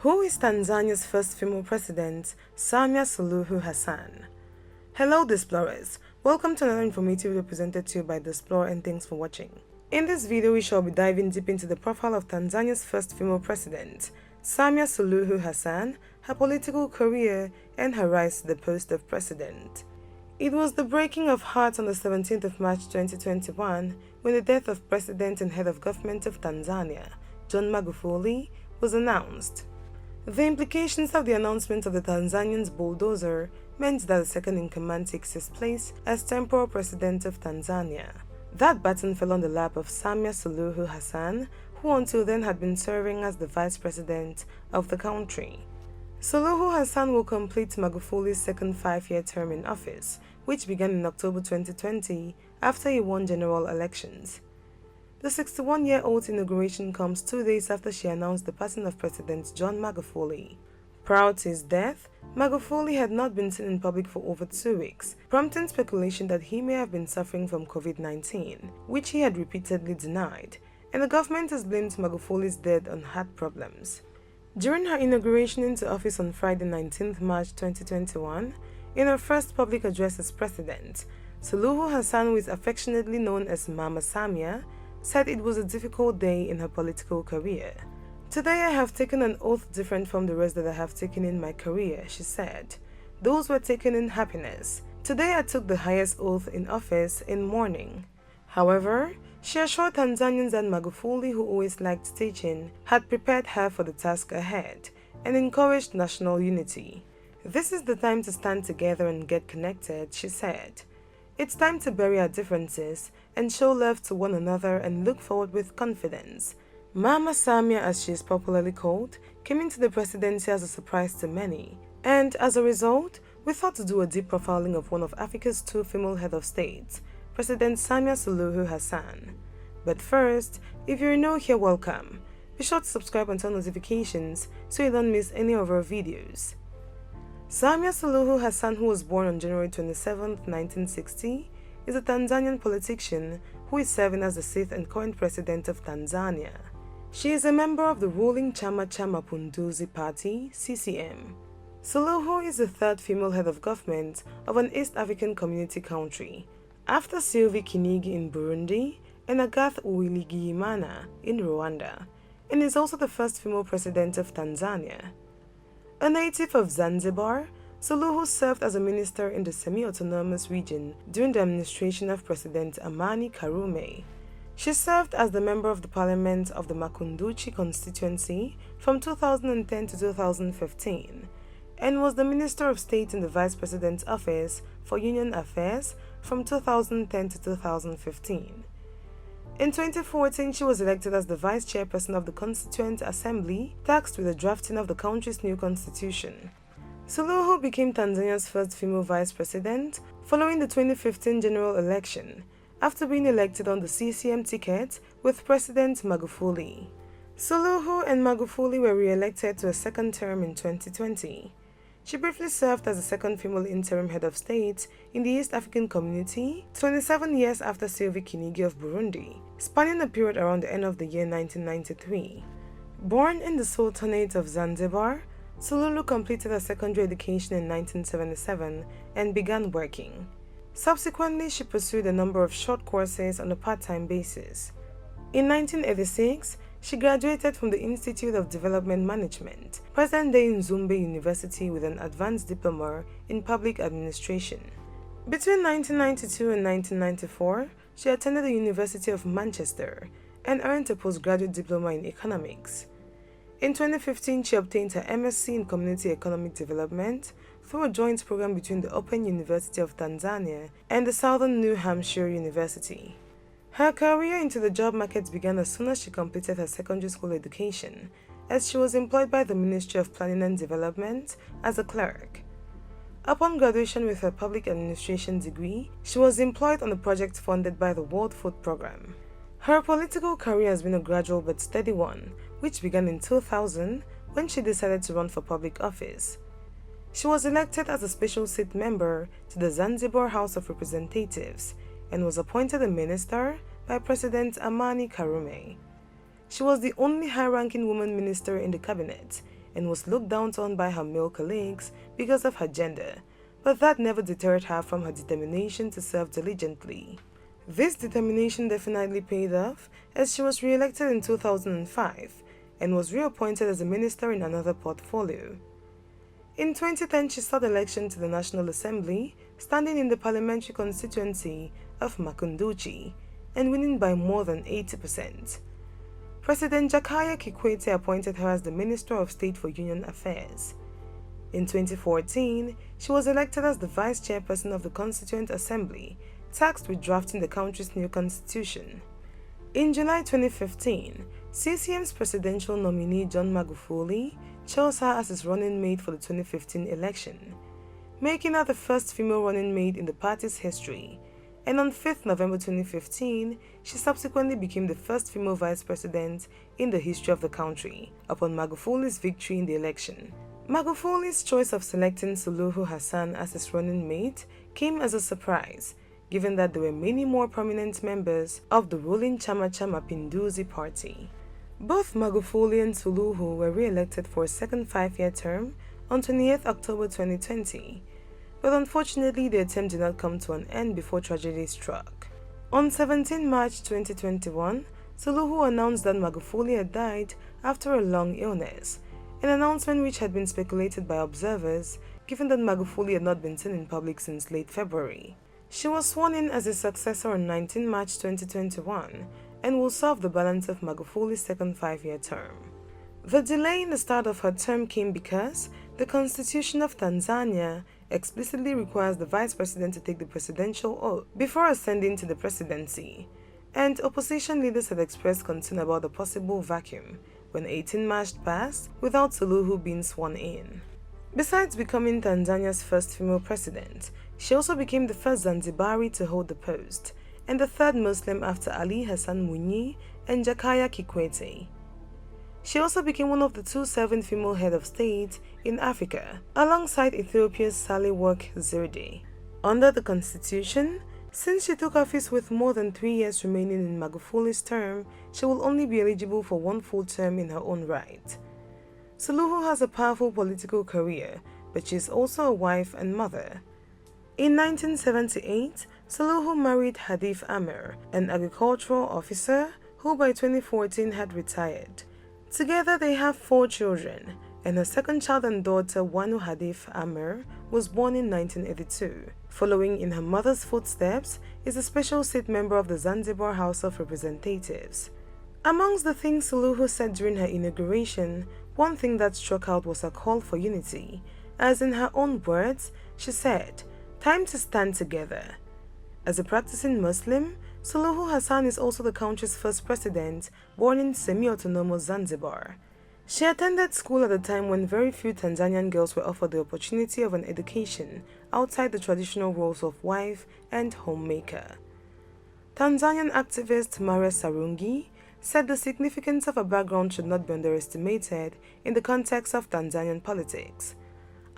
Who is Tanzania's first female president, Samia Suluhu Hassan? Hello Displorers, welcome to another informative video presented to you by Displorer and thanks for watching. In this video we shall be diving deep into the profile of Tanzania's first female president, Samia Suluhu Hassan, her political career and her rise to the post of president. It was the breaking of hearts on the 17th of March 2021 when the death of President and Head of Government of Tanzania, John Magufuli, was announced. The implications of the announcement of the Tanzanian's bulldozer meant that the second-in-command takes his place as temporal president of Tanzania. That baton fell on the lap of Samia Suluhu Hassan, who until then had been serving as the vice president of the country. Suluhu Hassan will complete Magufuli's second 5-year term in office, which began in October 2020 after he won general elections. The 61-year-old's inauguration comes 2 days after she announced the passing of President John Magufuli. Prior to his death, Magufuli had not been seen in public for over 2 weeks, prompting speculation that he may have been suffering from COVID-19, which he had repeatedly denied, and the government has blamed Magufuli's death on heart problems. During her inauguration into office on Friday 19th March 2021, in her first public address as president, Suluhu Hassan, who is affectionately known as Mama Samia, said it was a difficult day in her political career. "Today I have taken an oath different from the rest that I have taken in my career," she said. "Those were taken in happiness. Today I took the highest oath in office in mourning." However, she assured Tanzanians that Magufuli, who always liked teaching, had prepared her for the task ahead and encouraged national unity. "This is the time to stand together and get connected," she said. "It's time to bury our differences and show love to one another and look forward with confidence." Mama Samia, as she is popularly called, came into the presidency as a surprise to many, and as a result, we thought to do a deep profiling of one of Africa's 2 female head of states, President Samia Suluhu Hassan. But first, if you're new here, welcome. Be sure to subscribe and turn notifications so you don't miss any of our videos. Samia Suluhu Hassan, who was born on January 27, 1960, is a Tanzanian politician who is serving as the 6th and current president of Tanzania. She is a member of the ruling Chama cha Mapinduzi Party, CCM. Suluhu is the 3rd female head of government of an East African community country, after Sylvie Kinigi in Burundi and Agathe Uwilingiyimana in Rwanda, and is also the first female president of Tanzania. A native of Zanzibar, Suluhu served as a minister in the semi-autonomous region during the administration of President Amani Karume. She served as the member of the parliament of the Makunduchi constituency from 2010 to 2015 and was the Minister of State in the Vice President's Office for Union Affairs from 2010 to 2015. In 2014, she was elected as the Vice Chairperson of the Constituent Assembly, tasked with the drafting of the country's new constitution. Suluhu became Tanzania's first female vice president following the 2015 general election, after being elected on the CCM ticket with President Magufuli. Suluhu and Magufuli were re-elected to a second term in 2020. She briefly served as the second female interim head of state in the East African community 27 years after Sylvie Kinigi of Burundi, spanning a period around the end of the year 1993. Born in the Sultanate of Zanzibar, Suluhu completed her secondary education in 1977 and began working. Subsequently, she pursued a number of short courses on a part-time basis. In 1986, she graduated from the Institute of Development Management, present-day Nzumbe University, with an advanced diploma in public administration. Between 1992 and 1994, she attended the University of Manchester and earned a postgraduate diploma in economics. In 2015, she obtained her MSc in Community Economic Development through a joint program between the Open University of Tanzania and the Southern New Hampshire University. Her career into the job market began as soon as she completed her secondary school education, as she was employed by the Ministry of Planning and Development as a clerk. Upon graduation with her public administration degree, she was employed on a project funded by the World Food Programme. Her political career has been a gradual but steady one, which began in 2000 when she decided to run for public office. She was elected as a special seat member to the Zanzibar House of Representatives and was appointed a minister by President Amani Karume. She was the only high-ranking woman minister in the cabinet and was looked down on by her male colleagues because of her gender, but that never deterred her from her determination to serve diligently. This determination definitely paid off as she was re-elected in 2005 and was reappointed as a minister in another portfolio. In 2010, she sought election to the National Assembly, standing in the parliamentary constituency of Makunduchi and winning by more than 80%. President Jakaya Kikwete appointed her as the Minister of State for Union Affairs. In 2014, she was elected as the Vice Chairperson of the Constituent Assembly, tasked with drafting the country's new constitution. In July 2015, CCM's presidential nominee John Magufuli chose her as his running mate for the 2015 election, making her the first female running mate in the party's history, and on 5th November 2015, she subsequently became the first female vice president in the history of the country, upon Magufuli's victory in the election. Magufuli's choice of selecting Suluhu Hassan as his running mate came as a surprise, given that there were many more prominent members of the ruling Chama Cha Mapinduzi party. Both Magufuli and Suluhu were re-elected for a second 5-year term on 28 October 2020, but unfortunately the attempt did not come to an end before tragedy struck. On 17 March 2021, Suluhu announced that Magufuli had died after a long illness, an announcement which had been speculated by observers given that Magufuli had not been seen in public since late February. She was sworn in as his successor on 19 March 2021 and will serve the balance of Magufuli's second 5-year term. The delay in the start of her term came because the Constitution of Tanzania explicitly requires the vice president to take the presidential oath before ascending to the presidency, and opposition leaders had expressed concern about the possible vacuum when 18 March passed without Suluhu being sworn in. Besides becoming Tanzania's first female president, she also became the first Zanzibari to hold the post, and the third Muslim after Ali Hassan Mwinyi and Jakaya Kikwete. She also became one of the 2 serving female head of state in Africa, alongside Ethiopia's Sahle-Work Zewde. Under the constitution, since she took office with more than 3 years remaining in Magufuli's term, she will only be eligible for 1 full term in her own right. Suluhu has a powerful political career, but she is also a wife and mother. In 1978, Suluhu married Hadif Amir, an agricultural officer who by 2014 had retired. Together they have 4 children, and her second child and daughter Wanu Hadif Amir was born in 1982. Following in her mother's footsteps is a special seat member of the Zanzibar House of Representatives. Amongst the things Suluhu said during her inauguration, one thing that struck out was her call for unity, as in her own words, she said, "Time to stand together." As a practicing Muslim, Suluhu Hassan is also the country's first president, born in semi-autonomous Zanzibar. She attended school at a time when very few Tanzanian girls were offered the opportunity of an education outside the traditional roles of wife and homemaker. Tanzanian activist Maria Sarungi said the significance of her background should not be underestimated in the context of Tanzanian politics.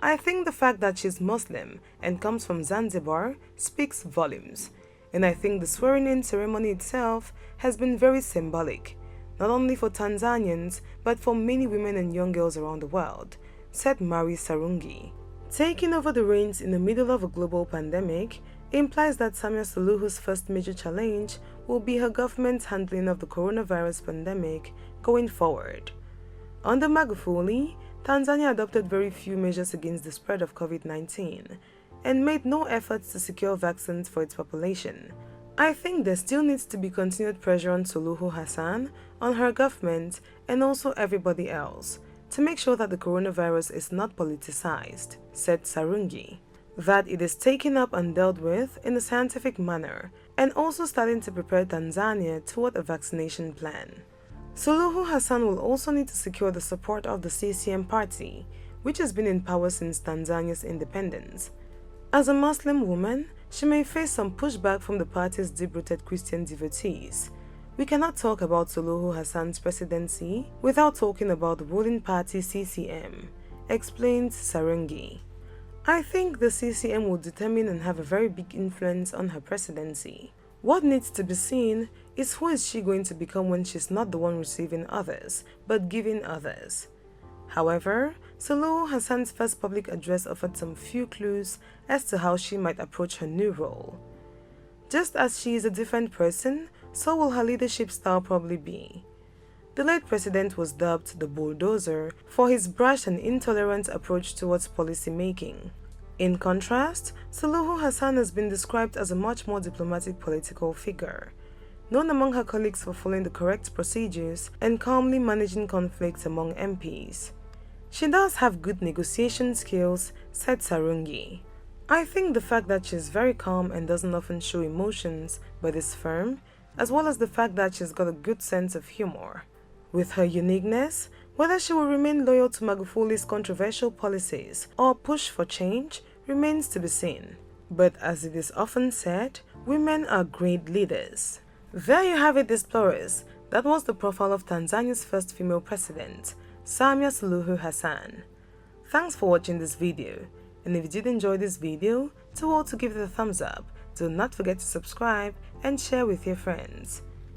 "I think the fact that she's Muslim and comes from Zanzibar speaks volumes, and I think the swearing-in ceremony itself has been very symbolic, not only for Tanzanians but for many women and young girls around the world," said Mari Sarungi. Taking over the reins in the middle of a global pandemic implies that Samia Suluhu's first major challenge will be her government's handling of the coronavirus pandemic going forward. Under Magufuli, Tanzania adopted very few measures against the spread of COVID-19 and made no efforts to secure vaccines for its population. I think there still needs to be continued pressure on Suluhu Hassan, on her government, and also everybody else to make sure that the coronavirus is not politicized, said Sarungi. That it is taken up and dealt with in a scientific manner, and also starting to prepare Tanzania toward a vaccination plan. Suluhu Hassan will also need to secure the support of the CCM party, which has been in power since Tanzania's independence. As a Muslim woman, she may face some pushback from the party's deep-rooted Christian devotees. We cannot talk about Suluhu Hassan's presidency without talking about the ruling party CCM, explained Sarungi. I think the CCM will determine and have a very big influence on her presidency. What needs to be seen is who is she going to become when she's not the one receiving others, but giving others. However, Suluhu Hassan's first public address offered some few clues as to how she might approach her new role. Just as she is a different person, so will her leadership style probably be. The late president was dubbed the bulldozer for his brash and intolerant approach towards policy making. In contrast, Suluhu Hassan has been described as a much more diplomatic political figure, known among her colleagues for following the correct procedures and calmly managing conflicts among MPs. She does have good negotiation skills, said Sarungi. I think the fact that she's very calm and doesn't often show emotions but is firm, as well as the fact that she's got a good sense of humor. With her uniqueness, whether she will remain loyal to Magufuli's controversial policies or push for change remains to be seen. But as it is often said, women are great leaders. There you have it, explorers. That was the profile of Tanzania's first female president, Samia Suluhu Hassan. Thanks for watching this video, and if you did enjoy this video, do all to give it a thumbs up. Do not forget to subscribe and share with your friends.